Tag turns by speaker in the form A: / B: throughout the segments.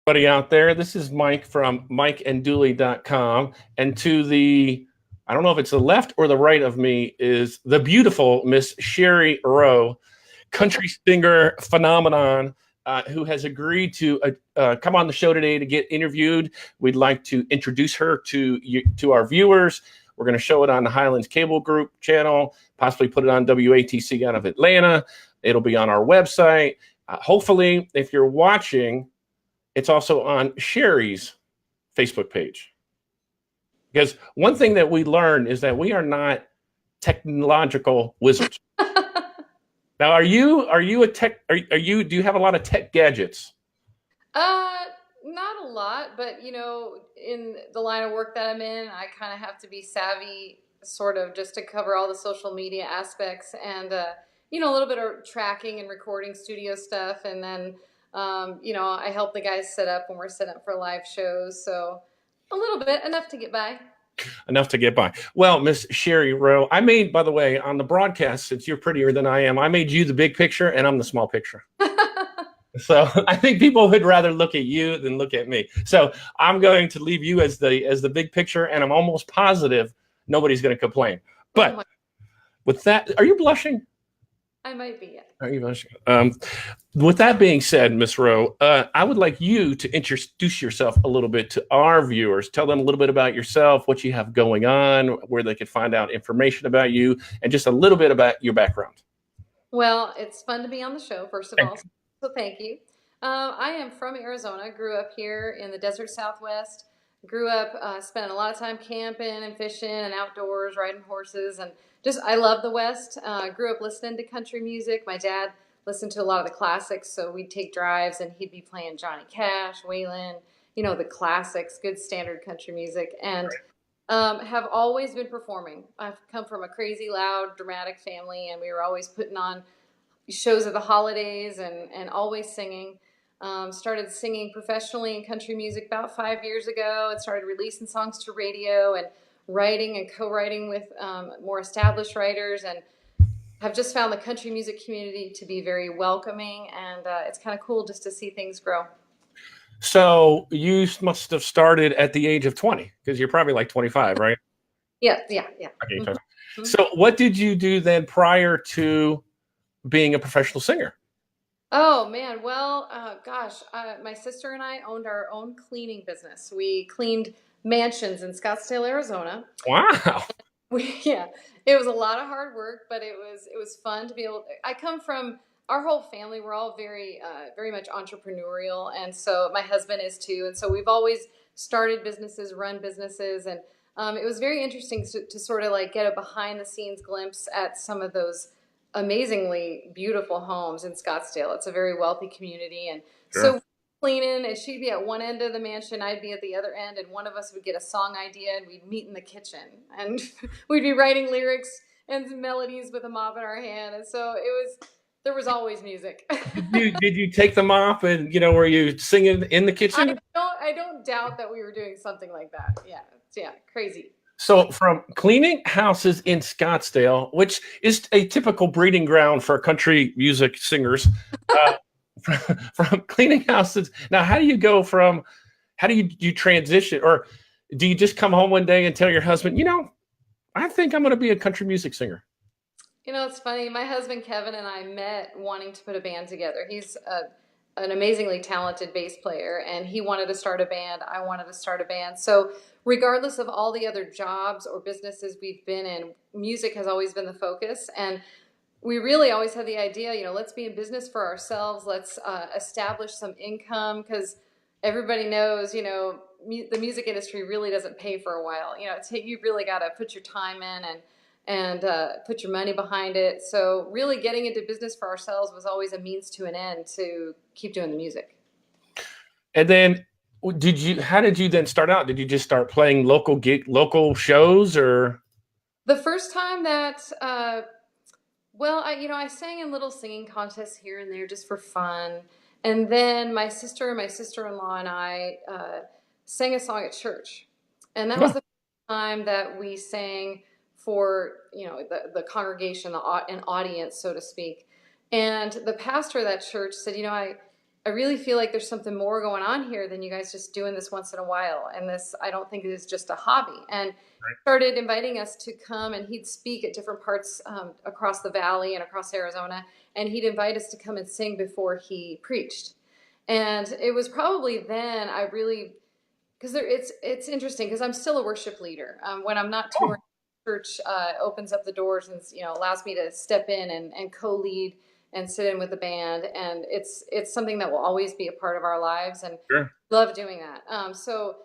A: Everybody out there. This is Mike from mikeanddooley.com. And to the, I don't know if it's the left or the right of me, is the beautiful Miss Shari Lowe, country singer phenomenon, who has agreed to come on the show today to get interviewed. We'd like to introduce her to our viewers. We're going to show it on the Highlands Cable Group channel, possibly put it on WATC out of Atlanta. It'll be on our website. Hopefully, if you're watching, it's also on Shari's Facebook page. Because one thing that we learned is that we are not technological wizards. Now, are you a tech? Do you have a lot of tech gadgets?
B: Not a lot, but in the line of work that I'm in, I kind of have to be savvy, sort of, just to cover all the social media aspects and a little bit of tracking and recording studio stuff, and then I help the guys set up when we're setting up for live shows, so a little bit, enough to get by.
A: Enough to get by. Well, Miss Shari Lowe, I made, by the way, on the broadcast, since you're prettier than I am, I made you the big picture and I'm the small picture. So I think people would rather look at you than look at me. So I'm going to leave you as the big picture, and I'm almost positive nobody's going to complain. But with that, are you blushing?
B: I might be, yeah.
A: Are you blushing? With that being said, Miss Lowe, I would like you to introduce yourself a little bit to our viewers. Tell them a little bit about yourself, what you have going on, where they could find out information about you, and just a little bit about your background.
B: Well, it's fun to be on the show, first of all, so thank you. I am from Arizona, grew up here in the desert Southwest, grew up spending a lot of time camping and fishing and outdoors, riding horses, and I love the West. Grew up listening to country music. My dad listened to a lot of the classics, so we'd take drives and he'd be playing Johnny Cash, Waylon, the classics, good standard country music, and have always been performing. I've come from a crazy, loud, dramatic family, and we were always putting on shows at the holidays and always singing. Started singing professionally in country music about 5 years ago, and started releasing songs to radio and writing and co-writing with more established writers, and have just found the country music community to be very welcoming, and it's kind of cool just to see things grow.
A: So you must have started at the age of 20, because you're probably like 25, right?
B: Yeah.
A: Okay. Mm-hmm. So what did you do then prior to being a professional singer?
B: Oh man, well, gosh, my sister and I owned our own cleaning business. We cleaned mansions in Scottsdale, Arizona.
A: Wow.
B: Yeah, it was a lot of hard work, but it was fun to be able. I come from, our whole family, we're all very very much entrepreneurial, and so my husband is too, and so we've always started businesses, run businesses, and it was very interesting to sort of like get a behind the scenes glimpse at some of those amazingly beautiful homes in Scottsdale. It's a very wealthy community, and so cleaning, and she'd be at one end of the mansion, I'd be at the other end, and one of us would get a song idea, and we'd meet in the kitchen, and we'd be writing lyrics and melodies with a mop in our hand, and so there was always music.
A: Did you take them off, and were you singing in the kitchen?
B: I don't doubt that we were doing something like that. Yeah, crazy.
A: So from cleaning houses in Scottsdale, which is a typical breeding ground for country music singers, from cleaning houses. Now, how do you transition, or do you just come home one day and tell your husband, I think I'm going to be a country music singer?
B: It's funny. My husband, Kevin, and I met wanting to put a band together. He's an amazingly talented bass player, and he wanted to start a band. I wanted to start a band. So regardless of all the other jobs or businesses we've been in, music has always been the focus. And we really always had the idea, let's be in business for ourselves. Let's establish some income, because everybody knows, the music industry really doesn't pay for a while. You really got to put your time in and put your money behind it. So really getting into business for ourselves was always a means to an end to keep doing the music.
A: And then how did you then start out? Did you just start playing local shows, or?
B: The first time that, I sang in little singing contests here and there just for fun. And then my sister and my sister-in-law and I sang a song at church. And that was the first time that we sang for, the congregation, an audience, so to speak. And the pastor of that church said, I really feel like there's something more going on here than you guys just doing this once in a while. And this, I don't think it is just a hobby. And started inviting us to come, and he'd speak at different parts across the valley and across Arizona. And he'd invite us to come and sing before he preached. And it was probably then I really, because it's interesting because I'm still a worship leader. When I'm not touring, church opens up the doors and allows me to step in and co-lead and sit in with the band, and it's something that will always be a part of our lives, and love doing that. So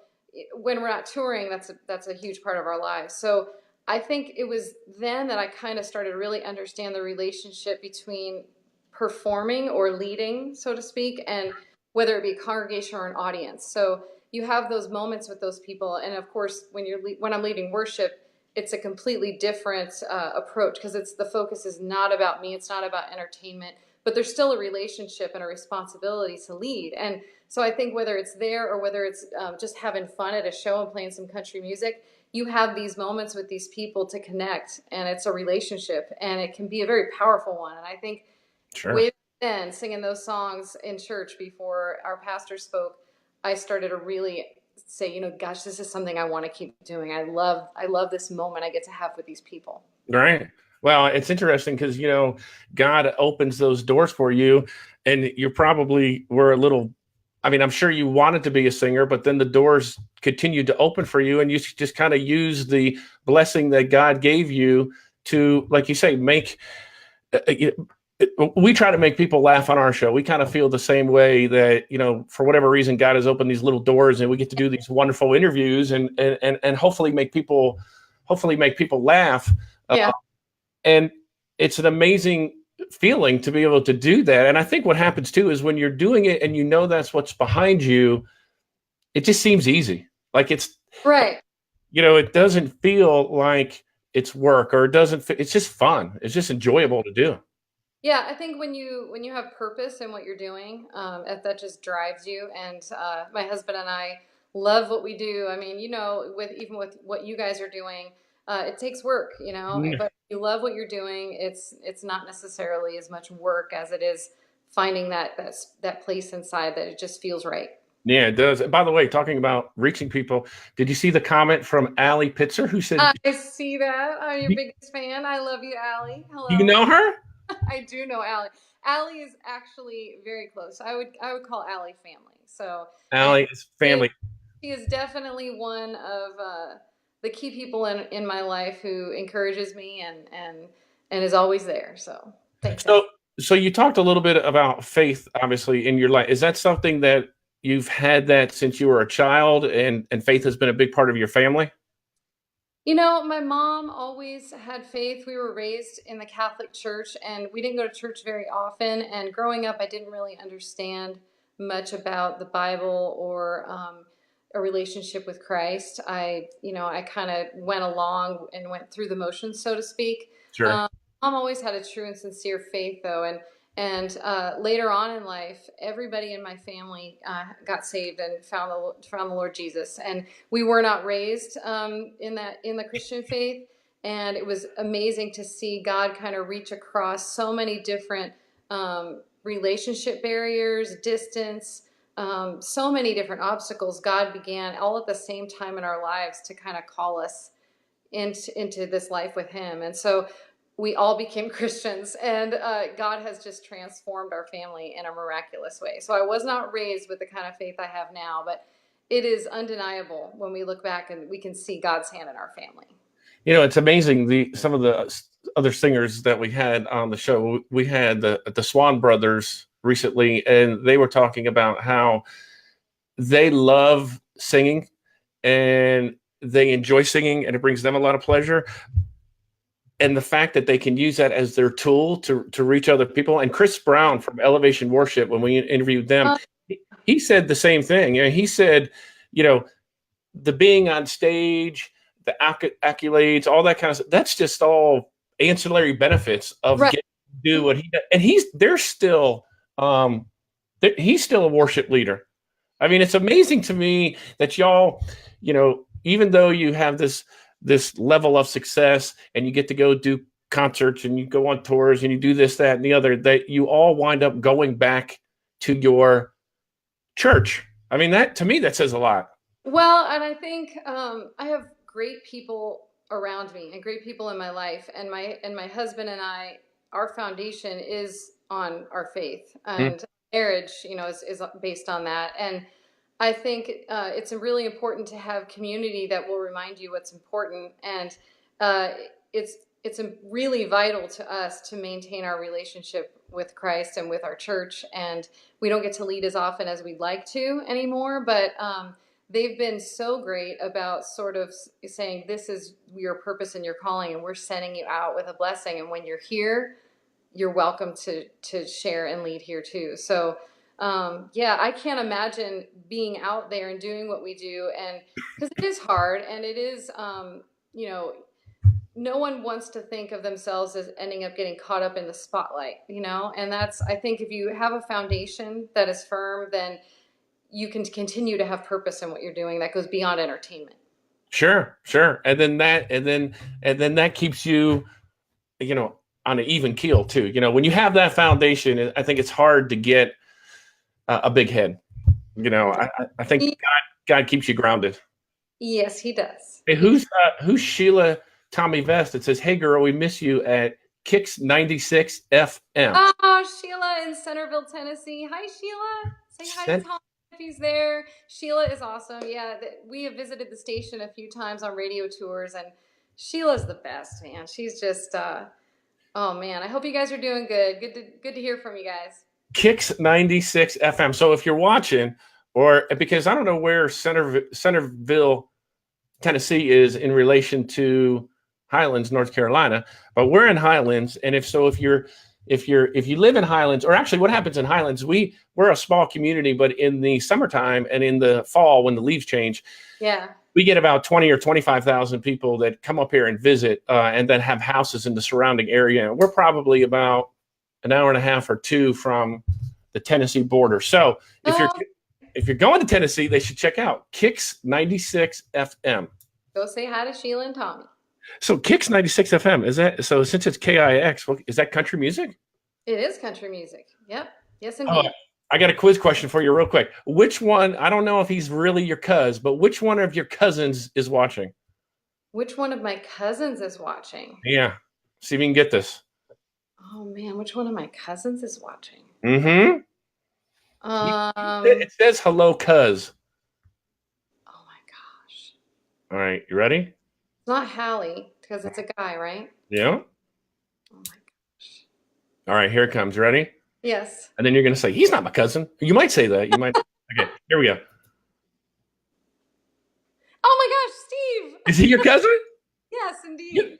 B: when we're not touring, that's a huge part of our lives. So I think it was then that I kind of started to really understand the relationship between performing or leading, so to speak, and whether it be a congregation or an audience. So you have those moments with those people, and of course, when I'm leading worship, it's a completely different approach because the focus is not about me. It's not about entertainment, but there's still a relationship and a responsibility to lead. And so I think whether it's there or whether it's just having fun at a show and playing some country music, you have these moments with these people to connect, and it's a relationship, and it can be a very powerful one. And I think way then, singing those songs in church before our pastor spoke, I started to really say, gosh, this is something I want to keep doing. I love this moment I get to have with these people.
A: Right. Well, it's interesting because, God opens those doors for you, and you probably were a little, I'm sure you wanted to be a singer, but then the doors continued to open for you, and you just kind of use the blessing that God gave you to, like you say, we try to make people laugh on our show. We kind of feel the same way that, for whatever reason, God has opened these little doors and we get to do these wonderful interviews and hopefully make people laugh.
B: Yeah.
A: And it's an amazing feeling to be able to do that. And I think what happens too is when you're doing it and that's what's behind you, it just seems easy. Like it's
B: right.
A: It doesn't feel like it's work, or it's just fun. It's just enjoyable to do.
B: Yeah, I think when you have purpose in what you're doing, that just drives you. And my husband and I love what we do. With what you guys are doing, it takes work, but you love what you're doing. It's not necessarily as much work as it is finding that place inside that it just feels right.
A: Yeah, it does. By the way, talking about reaching people, did you see the comment from Allie Pitzer who said,
B: I see that. I'm your biggest fan. I love you, Allie. Hello.
A: You know her?
B: I do know Allie. Allie is actually very close. I would call Allie family. So
A: Allie is family.
B: She is definitely one of the key people in my life who encourages me and is always there. So thanks.
A: So you talked a little bit about faith, obviously, in your life. Is that something that you've had that since you were a child, and faith has been a big part of your family?
B: My mom always had faith. We were raised in the Catholic Church, and we didn't go to church very often. And growing up, I didn't really understand much about the Bible or a relationship with Christ. I kind of went along and went through the motions, so to speak.
A: Sure.
B: Mom always had a true and sincere faith, though, and later on in life, everybody in my family got saved and found the Lord Jesus. And we were not raised in the Christian faith. And it was amazing to see God kind of reach across so many different relationship barriers, distance, so many different obstacles. God began all at the same time in our lives to kind of call us into this life with Him. And so we all became Christians, and God has just transformed our family in a miraculous way. So I was not raised with the kind of faith I have now, but it is undeniable when we look back and we can see God's hand in our family.
A: It's amazing. Some of the other singers that we had on the show, we had the Swan Brothers recently, and they were talking about how they love singing and they enjoy singing, and it brings them a lot of pleasure. And the fact that they can use that as their tool to reach other people. And Chris Brown from Elevation Worship, when we interviewed them, he said the same thing. He said, the being on stage, the accolades, all that kind of stuff, that's just all ancillary benefits of getting to do what he does. And he's still a worship leader. It's amazing to me that y'all, even though you have this level of success and you get to go do concerts and you go on tours and you do this, that, and the other, that you all wind up going back to your church. I mean, that to me, that says a lot.
B: Well, and I think I have great people around me and great people in my life, and my husband and I, our foundation is on our faith,
A: Mm,
B: and marriage, is based on that. And I think it's really important to have community that will remind you what's important, and uh, it's really vital to us to maintain our relationship with Christ and with our church. And we don't get to lead as often as we'd like to anymore, but they've been so great about sort of saying, this is your purpose and your calling, and we're sending you out with a blessing. And when you're here, you're welcome to share and lead here too. So, yeah, I can't imagine being out there and doing what we do. And because it is hard, and it is, no one wants to think of themselves as ending up getting caught up in the spotlight, and that's, I think if you have a foundation that is firm, then you can continue to have purpose in what you're doing that goes beyond entertainment.
A: sure, sure. And then that keeps you, on an even keel too. When you have that foundation, I think it's hard to get a big head. I think God keeps you grounded.
B: Yes, he does.
A: Hey, who's Sheila Tommy Vest that says, "Hey girl, we miss you at Kicks 96 FM."
B: Oh, Sheila in Centerville, Tennessee. Hi, Sheila. Say hi to Tom if he's there. Sheila is awesome. Yeah, we have visited the station a few times on radio tours, and Sheila's the best, man. She's just, oh man. I hope you guys are doing good. Good to hear from you guys.
A: Kicks 96 FM. So if you're watching, or because I don't know where Centerville, Tennessee is in relation to Highlands, North Carolina, but we're in Highlands. And if you live in Highlands, or actually what happens in Highlands, we're a small community, but in the summertime and in the fall, when the leaves change,
B: yeah,
A: we get about 20 or 25,000 people that come up here and visit, and then have houses in the surrounding area. And we're probably about an hour and a half or two from the Tennessee border. So if you're going to Tennessee, they should check out Kicks 96 FM.
B: Go say hi to Sheila and Tommy.
A: So Kicks 96 FM, is that, so since it's KIX, is that country music?
B: It is country music. Yep. Yes, indeed.
A: I got a quiz question for you real quick. Which one, I don't know if he's really your cuz, but which one of your cousins is watching?
B: Which one of my cousins is watching?
A: Yeah. See if you can get this.
B: Oh man, which one of my cousins is watching?
A: Mm-hmm. It says hello, cuz.
B: Oh my gosh.
A: All right, you ready?
B: It's not Hallie, because it's a guy, right?
A: Yeah.
B: Oh my gosh.
A: All right, here it comes. You ready?
B: Yes.
A: And then you're going to say, he's not my cousin. You might say that. You might. Okay, here we go.
B: Oh my gosh, Steve.
A: Is he your cousin?
B: Yes, indeed.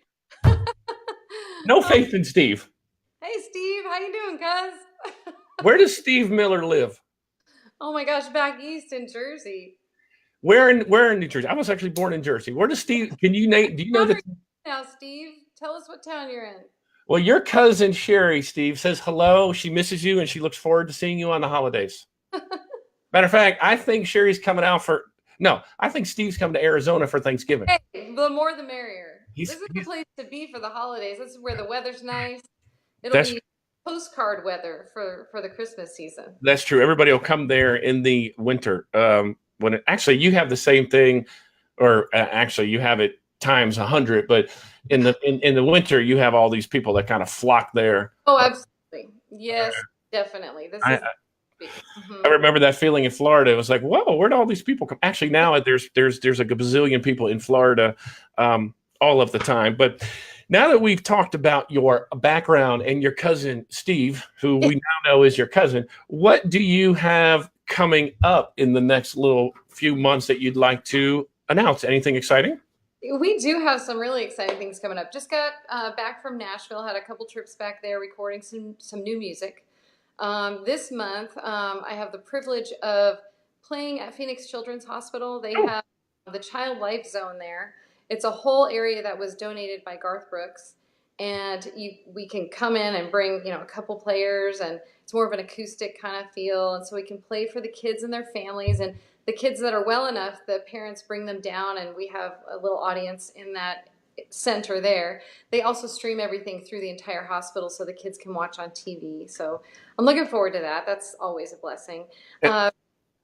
A: No faith in Steve.
B: Hey, Steve. How you doing, cuz?
A: Where does Steve Miller live?
B: Oh my gosh, back east in Jersey.
A: Where in New Jersey? I was actually born in Jersey. Where does Steve, can you name, do you know that?
B: Now, Steve, tell us what town you're in.
A: Well, your cousin Sherry, Steve, says hello. She misses you and she looks forward to seeing you on the holidays. Matter of fact, I think Sherry's coming out I think Steve's coming to Arizona for Thanksgiving.
B: Hey, the more the merrier. This is the place to be for the holidays. This is where the weather's nice. It'll be postcard weather for the Christmas season.
A: That's true. Everybody will come there in the winter. Actually you have the same thing, or actually you have it times 100, but in the winter you have all these people that kind of flock there.
B: Oh, absolutely. Yes, definitely.
A: I remember that feeling in Florida. It was like, whoa, where'd all these people come? Actually, now there's a gazillion people in Florida all of the time. But now that we've talked about your background and your cousin Steve, who we now know is your cousin, what do you have coming up in the next little few months that you'd like to announce? Anything exciting?
B: We do have some really exciting things coming up. Just got back from Nashville, had a couple trips back there recording some new music. This month, I have the privilege of playing at Phoenix Children's Hospital. They have the Child Life Zone there. It's a whole area that was donated by Garth Brooks, and we can come in and bring a couple players, and it's more of an acoustic kind of feel, and so we can play for the kids and their families, and the kids that are well enough, the parents bring them down, and we have a little audience in that center there. They also stream everything through the entire hospital so the kids can watch on TV. So I'm looking forward to that. That's always a blessing.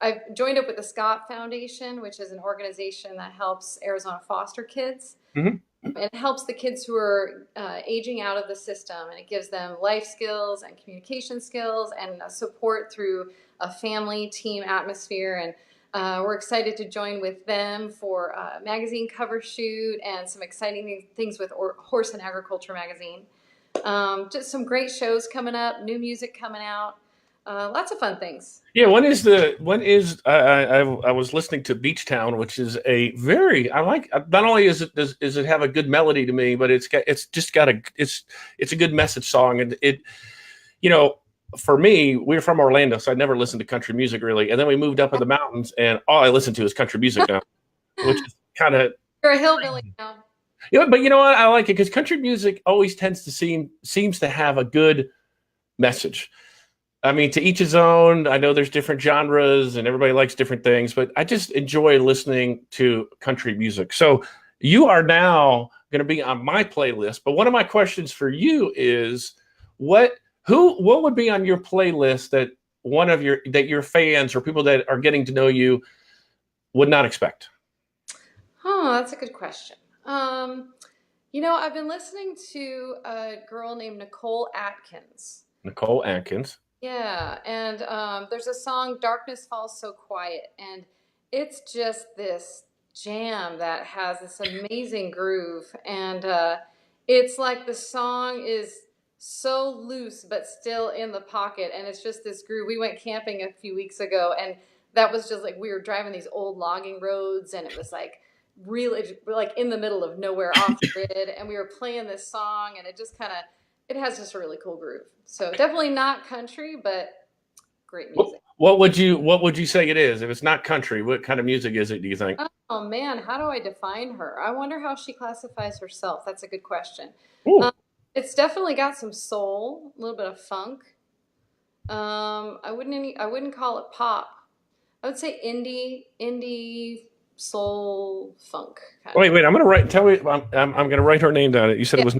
B: I've joined up with the Scott Foundation, which is an organization that helps Arizona foster kids.
A: Mm-hmm.
B: It helps the kids who are aging out of the system, and it gives them life skills and communication skills and support through a family team atmosphere. And we're excited to join with them for a magazine cover shoot and some exciting things with Horse and Agriculture magazine. Just some great shows coming up, new music coming out. Lots of fun things.
A: Yeah, I was listening to Beach Town, which is a very, I like, not only does it have a good melody to me, but it's a good message song. And it, for me, we're from Orlando, so I never listened to country music really. And then we moved up in the mountains and all I listen to is country music now, which is kind of.
B: You're a hillbilly now.
A: Yeah, but you know what? I like it because country music always seems to have a good message. I mean, to each his own. I know there's different genres and everybody likes different things, but I just enjoy listening to country music. So you are now going to be on my playlist. But one of my questions for you is what would be on your playlist that that your fans or people that are getting to know you would not expect?
B: Oh, that's a good question. I've been listening to a girl named Nicole Atkins.
A: Nicole Atkins.
B: Yeah, and there's a song, Darkness Falls So Quiet, and it's just this jam that has this amazing groove, and it's like the song is so loose but still in the pocket, and it's just this groove. We went camping a few weeks ago, and that was just like we were driving these old logging roads, and it was like really like in the middle of nowhere off the grid, and we were playing this song, and it just it has just a really cool groove. So definitely not country, but great music.
A: What would you say it is? If it's not country, what kind of music is it, do you think?
B: Oh man, how do I define her? I wonder how she classifies herself. That's a good question. It's definitely got some soul, a little bit of funk. I wouldn't call it pop. I would say indie soul funk.
A: Wait, I'm gonna write. Tell me, I'm gonna write her name down. You said it was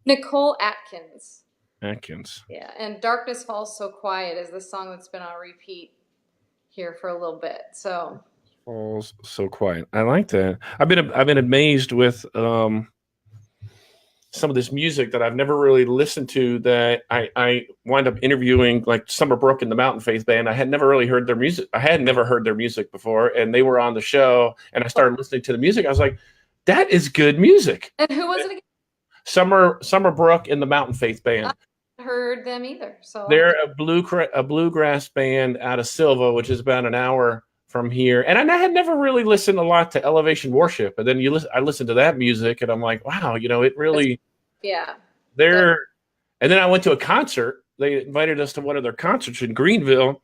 B: Nicole Atkins.
A: Atkins.
B: Yeah, and Darkness Falls So Quiet is the song that's been on repeat here for a little bit. So
A: Falls So Quiet. I like that. I've been amazed with some of this music that I've never really listened to, that I wind up interviewing, like Summer Brook and the Mountain Faith Band. I had never really heard their music. I had never heard their music before, and they were on the show, and I started listening to the music. I was like, that is good music.
B: And who was it again?
A: Summer Brook and the Mountain Faith Band.
B: I haven't heard them either. So
A: they're a bluegrass band out of Silva, which is about an hour from here. And I had never really listened a lot to Elevation Worship. And then I listened to that music and I'm like, wow, it really,
B: yeah.
A: And then I went to a concert. They invited us to one of their concerts in Greenville.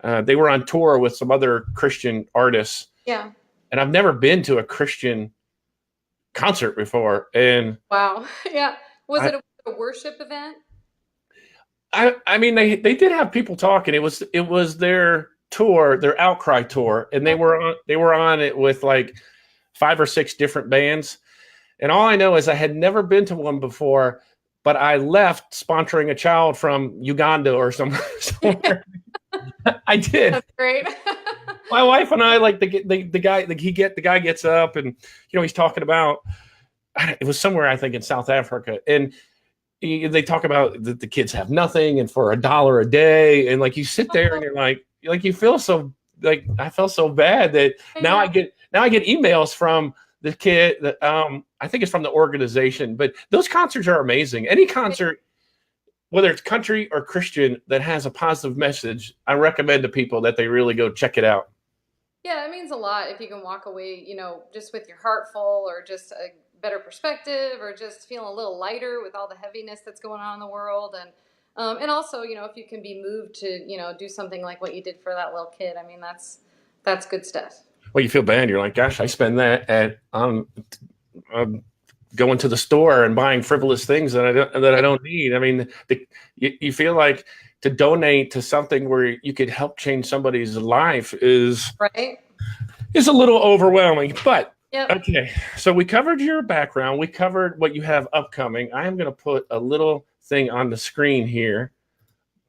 A: They were on tour with some other Christian artists.
B: Yeah.
A: And I've never been to a Christian concert before. And
B: wow. Yeah. Was it a worship event?
A: I mean, they did have people talking. It was their tour, their Outcry tour, and they were on it with like 5 or 6 different bands. And all I know is I had never been to one before, but I left sponsoring a child from Uganda or somewhere. I did.
B: That's great.
A: My wife and I, like the guy, the guy gets up and he's talking about, it was somewhere I think in South Africa, and they talk about that the kids have nothing and for $1 a day, and like you sit there and you're like you feel so, like I felt so bad that now I get emails from the kid that I think it's from the organization. But those concerts are amazing. Any concert, whether it's country or Christian, that has a positive message, I recommend to people that they really go check it out.
B: Yeah, it means a lot if you can walk away, just with your heart full, or just a better perspective, or just feeling a little lighter with all the heaviness that's going on in the world. And also, if you can be moved to, do something like what you did for that little kid. I mean, that's good stuff. Well,
A: you feel bad. You're like, gosh, I spend that at going to the store and buying frivolous things that I don't need. I mean, you feel like to donate to something where you could help change somebody's life is a little overwhelming. But
B: Yep.
A: Okay, so we covered your background. We covered what you have upcoming. I am going to put a little thing on the screen here.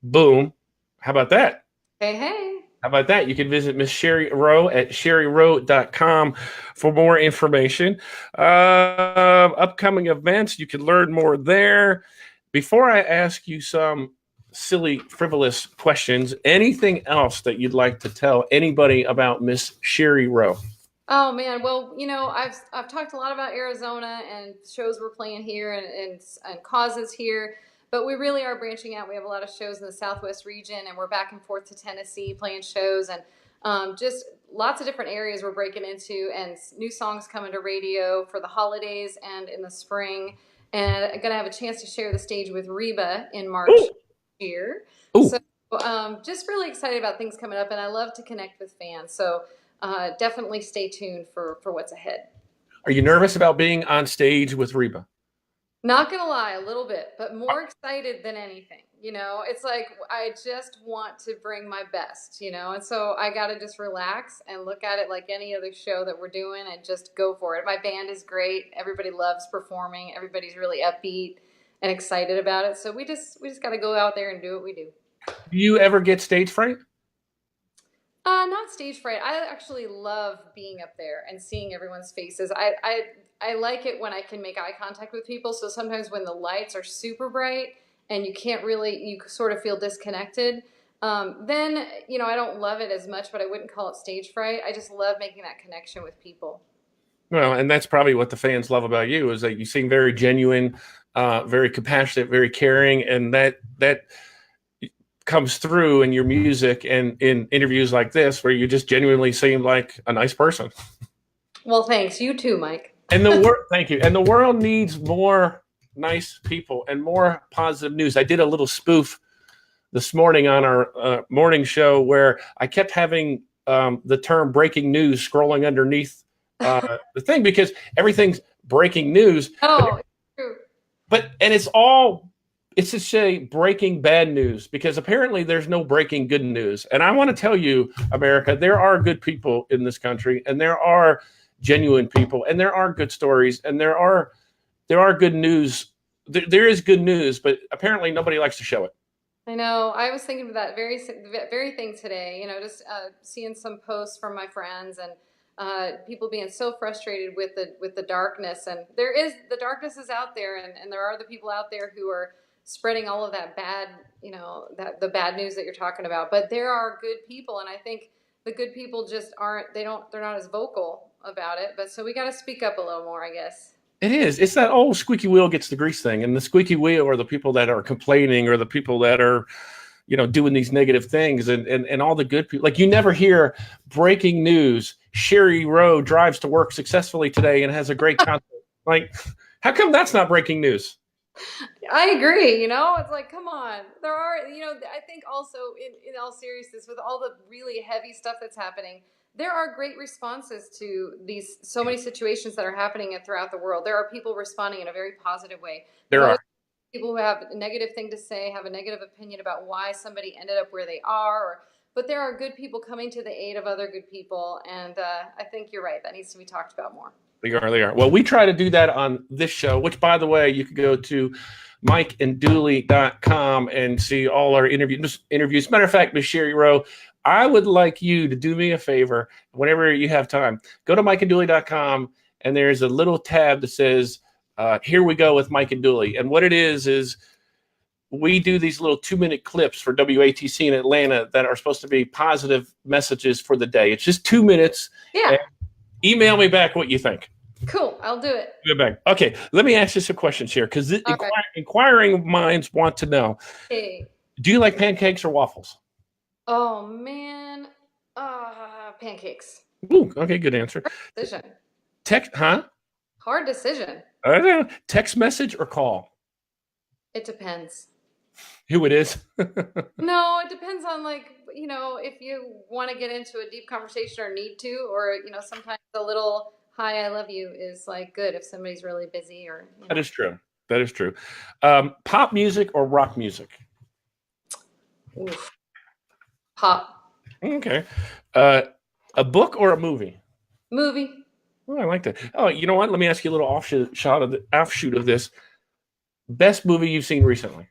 A: Boom. How about that?
B: Hey, hey.
A: How about that? You can visit Miss Shari Lowe at sharilowe.com for more information. Upcoming events, you can learn more there. Before I ask you some silly, frivolous questions, anything else that you'd like to tell anybody about Miss Shari Lowe?
B: Oh man, well, I've talked a lot about Arizona and shows we're playing here and causes here, but we really are branching out. We have a lot of shows in the Southwest region, and we're back and forth to Tennessee playing shows, and just lots of different areas we're breaking into, and new songs coming to radio for the holidays and in the spring. And I'm gonna have a chance to share the stage with Reba in March
A: Ooh,
B: here.
A: ooh.
B: So just really excited about things coming up, and I love to connect with fans. So definitely stay tuned for what's ahead.
A: Are you nervous about being on stage with Reba?
B: Not gonna lie, a little bit, but more excited than anything. It's like I just want to bring my best, and so I gotta just relax and look at it like any other show that we're doing and just go for it. My band is great. Everybody loves performing. Everybody's really upbeat and excited about it. So we just gotta go out there and do what we do.
A: Do you ever get stage fright?
B: Not stage fright. I actually love being up there and seeing everyone's faces. I like it when I can make eye contact with people. So sometimes when the lights are super bright and you sort of feel disconnected, then, I don't love it as much, but I wouldn't call it stage fright. I just love making that connection with people.
A: Well, and that's probably what the fans love about you is that you seem very genuine, very compassionate, very caring, and that comes through in your music and in interviews like this, where you just genuinely seem like a nice person.
B: Well, thanks. You too, Mike.
A: And thank you. And the world needs more nice people and more positive news. I did a little spoof this morning on our morning show where I kept having the term breaking news scrolling underneath the thing because everything's breaking news.
B: Oh, it's true.
A: And it's to say breaking bad news because apparently there's no breaking good news. And I want to tell you, America, there are good people in this country and there are genuine people and there are good stories and there are good news. There is good news, but apparently nobody likes to show it.
B: I know. I was thinking of that very thing today. Just seeing some posts from my friends and people being so frustrated with the darkness. And the darkness is out there, and there are the people out there who are spreading all of that bad, the bad news that you're talking about. But there are good people, and I think the good people just aren't. They're not as vocal about it. But so we got to speak up a little more, I guess.
A: It is. It's that old squeaky wheel gets the grease thing. And the squeaky wheel are the people that are complaining or the people that are, doing these negative things and all the good people. Like you never hear breaking news. Shari Lowe drives to work successfully today and has a great concert. Like, how come that's not breaking news?
B: I agree. It's like, come on. There are, I think also in all seriousness, with all the really heavy stuff that's happening, there are great responses to so many situations that are happening throughout the world. There are people responding in a very positive way.
A: There are
B: people who have a negative thing to say, have a negative opinion about why somebody ended up where they are, but there are good people coming to the aid of other good people. And I think you're right. That needs to be talked about more.
A: They are. Well, we try to do that on this show, which, by the way, you can go to mikeanddooley.com and see all our interviews. Matter of fact, Ms. Shari Lowe, I would like you to do me a favor whenever you have time. Go to mikeanddooley.com, and there's a little tab that says, here we go with Mike and Dooley. And what it is we do these little 2-minute clips for WATC in Atlanta that are supposed to be positive messages for the day. It's just 2 minutes.
B: Yeah.
A: Email me back what you think.
B: Cool. I'll do it.
A: Go back. Okay. Let me ask you some questions here because inquiring minds want to know.
B: Hey.
A: Do you like pancakes or waffles?
B: Oh, man. Pancakes.
A: Ooh, okay. Good answer.
B: Hard decision. Hard decision.
A: I don't know. Text message or call?
B: It depends.
A: Who it is?
B: No, it depends on if you want to get into a deep conversation or need to, or, sometimes a little hi, I love you is good if somebody's really busy or.
A: That is true. Pop music or rock music?
B: Oof. Pop.
A: Okay. A book or a movie?
B: Movie.
A: Oh, I like that. Oh, you know what? Let me ask you a little offshoot of this. Best movie you've seen recently?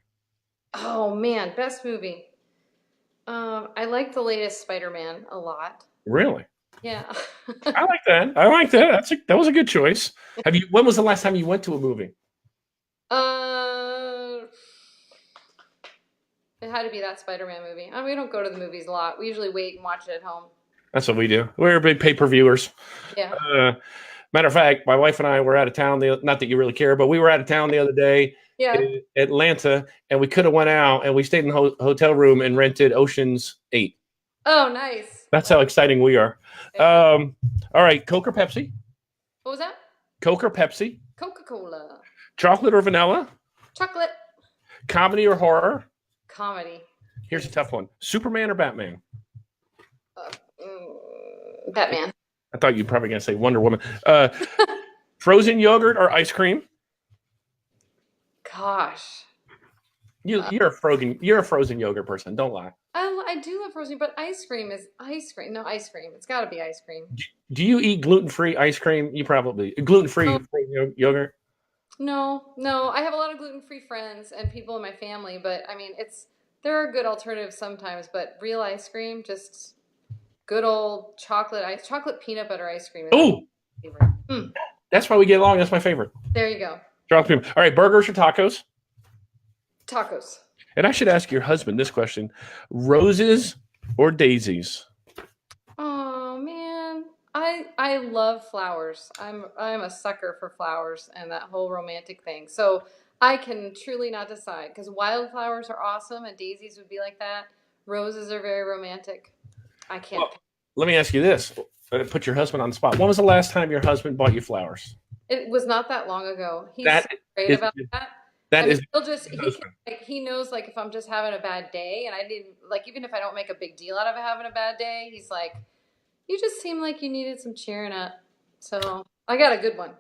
B: Oh man, best movie. I like the latest Spider-Man a lot.
A: Really?
B: Yeah.
A: I like that. I like that. That was a good choice. When was the last time you went to a movie?
B: uh, it had to be that Spider-Man movie. We don't go to the movies a lot. We usually wait and watch it at home.
A: That's what we do. We're big pay-per-viewers.
B: Yeah.
A: Matter of fact, my wife and I were out of town. Not that you really care, but we were out of town the other day
B: Yeah.
A: in Atlanta, and we could have went out, and we stayed in the hotel room and rented Ocean's 8.
B: Oh, nice.
A: That's how exciting we are. All right, Coke or Pepsi?
B: What was that?
A: Coke or Pepsi?
B: Coca-Cola.
A: Chocolate or vanilla?
B: Chocolate.
A: Comedy or horror?
B: Comedy.
A: Here's a tough one. Superman or Batman?
B: Batman.
A: I thought you were probably going to say Wonder Woman. Frozen yogurt or ice cream?
B: Gosh.
A: You're a frozen yogurt person. Don't lie.
B: I do love frozen, but ice cream is ice cream. No, ice cream. It's got to be ice cream.
A: Do you eat gluten-free ice cream? You probably gluten-free yogurt.
B: No. I have a lot of gluten-free friends and people in my family, but I mean, there are good alternatives sometimes. But real ice cream, just good old chocolate peanut butter ice cream.
A: Oh, that's why we get along. That's my favorite.
B: There you go.
A: Chocolate peanut. All right, burgers or tacos?
B: Tacos.
A: And I should ask your husband this question: roses or daisies?
B: Oh man, I love flowers. I'm a sucker for flowers and that whole romantic thing. So I can truly not decide because wildflowers are awesome and daisies would be like that. Roses are very romantic. I can't.
A: Well, let me ask you this: put your husband on the spot. When was the last time your husband bought you flowers?
B: It was not that long ago. He's great about that. He knows like if I'm just having a bad day and I didn't like even if I don't make a big deal out of having a bad day, he's like, you just seem like you needed some cheering up. So I got a good one.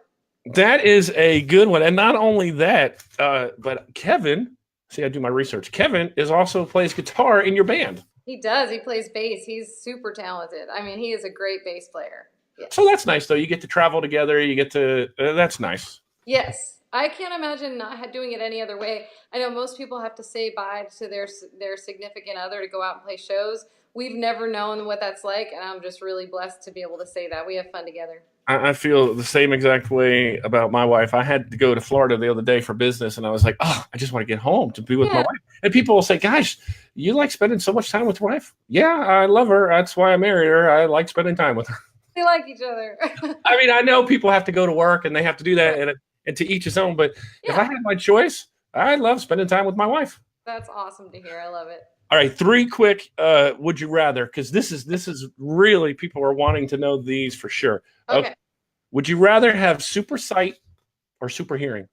A: That is a good one. And not only that, but Kevin, see, I do my research. Kevin also plays guitar in your band.
B: He does. He plays bass. He's super talented. I mean, he is a great bass player. Yes.
A: So that's nice, though. You get to travel together. You get to, that's nice.
B: Yes. I can't imagine not doing it any other way. I know most people have to say bye to their significant other to go out and play shows. We've never known what that's like, and I'm just really blessed to be able to say that. We have fun together.
A: I feel the same exact way about my wife. I had to go to Florida the other day for business, and I was like, oh, I just want to get home to be with my wife. And people will say, gosh, you like spending so much time with your wife? Yeah, I love her. That's why I married her. I like spending time with her.
B: We like each other.
A: I mean, I know people have to go to work, and they have to do that, and to each his own. But if I had my choice, I love spending time with my wife.
B: That's awesome to hear. I love it.
A: All right, 3 quick would you rather, because this is really, people are wanting to know these for sure.
B: Okay.
A: Would you rather have super sight or super hearing?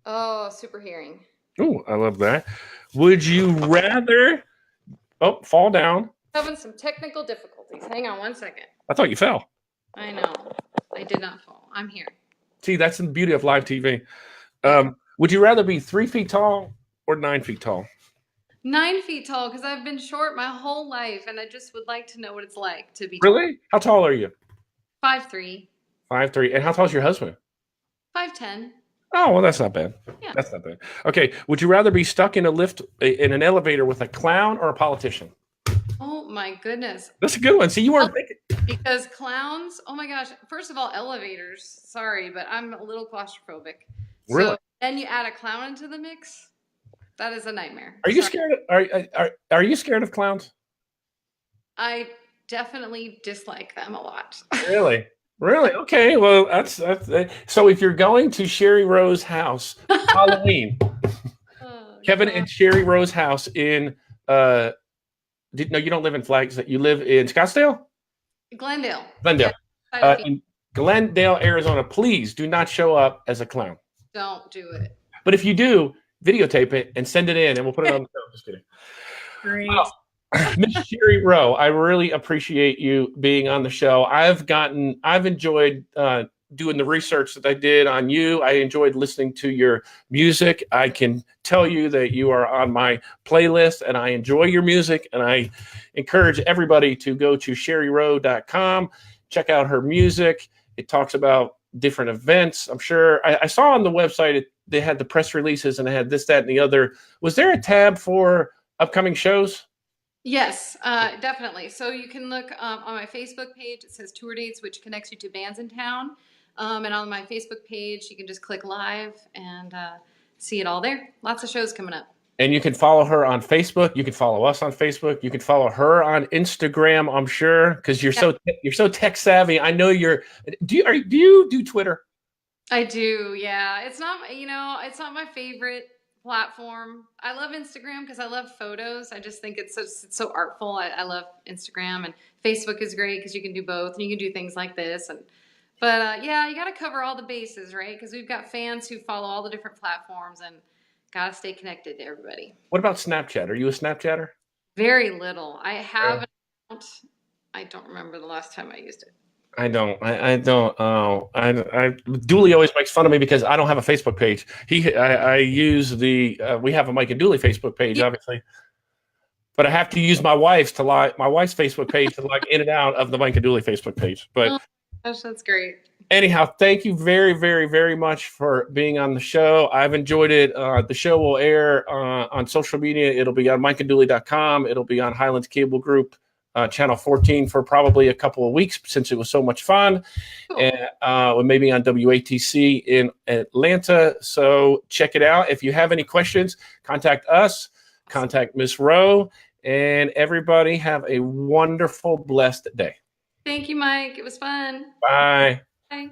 B: Oh, super hearing.
A: Oh, I love that. Would you rather fall down?
B: Having some technical difficulties. Hang on one second.
A: I thought you fell.
B: I know. I did not fall. I'm here.
A: See, that's the beauty of live TV. Would you rather be 3 feet tall or 9 feet tall?
B: 9 feet tall, because I've been short my whole life, and I just would like to know what it's like to be
A: Really? How tall are you?
B: 5'3".
A: 5'3". And how tall is your husband?
B: 5'10".
A: Oh, well, that's not bad. Yeah. That's not bad. Okay. Would you rather be stuck in an elevator with a clown or a politician?
B: Oh my goodness.
A: That's a good one. See, you weren't thinking.
B: Because clowns, oh my gosh. First of all, elevators. Sorry, but I'm a little claustrophobic.
A: Really?
B: So then you add a clown into the mix. That is a nightmare.
A: Are you scared? Are you scared of clowns?
B: I definitely dislike them a lot.
A: Really? Really? Okay. Well, that's so. If you're going to Shari Lowe's house Halloween, Kevin and Shari Lowe's house in no, you don't live in Flags. You live in Scottsdale.
B: Glendale.
A: In Glendale, Arizona. Please do not show up as a clown.
B: Don't do it.
A: But if you do, videotape it and send it in, and we'll put it on the show. Just kidding.
B: Great.
A: Miss Shari Lowe, I really appreciate you being on the show. I've enjoyed doing the research that I did on you. I enjoyed listening to your music. I can tell you that you are on my playlist and I enjoy your music. And I encourage everybody to go to ShariLowe.com, check out her music. It talks about different events. I'm sure I saw on the website, they had the press releases and they had this, that, and the other. Was there a tab for upcoming shows?
B: Yes, definitely. So you can look on my Facebook page. It says tour dates, which connects you to bands in town. And on my Facebook page, you can just click live and see it all there. Lots of shows coming up.
A: And you can follow her on Facebook. You can follow us on Facebook. You can follow her on Instagram. I'm sure because you're so tech savvy. I know you're. Do you do Twitter?
B: I do. Yeah, it's not my favorite platform. I love Instagram because I love photos. I just think it's so artful. I love Instagram, and Facebook is great because you can do both and you can do things like this. But yeah, you got to cover all the bases, right? Because we've got fans who follow all the different platforms and got to stay connected to everybody.
A: What about Snapchat? Are you a Snapchatter?
B: Very little. I have an account. I don't remember the last time I used it.
A: I don't. Dooley always makes fun of me because I don't have a Facebook page. I use we have a Mike and Dooley Facebook page, obviously, but I have to use my wife's Facebook page to log in and out of the Mike and Dooley Facebook page. But
B: oh, gosh, that's great.
A: Anyhow, thank you very, very, very much for being on the show. I've enjoyed it. The show will air on social media. It'll be on mikeanddooley.com. It'll be on Highlands Cable Group. Channel 14 for probably a couple of weeks since it was so much fun. Cool. And maybe on WATC in Atlanta. So check it out. If you have any questions, contact us, contact Miss Rowe, and everybody have a wonderful, blessed day.
B: Thank you, Mike. It was fun.
A: Bye.
B: Bye.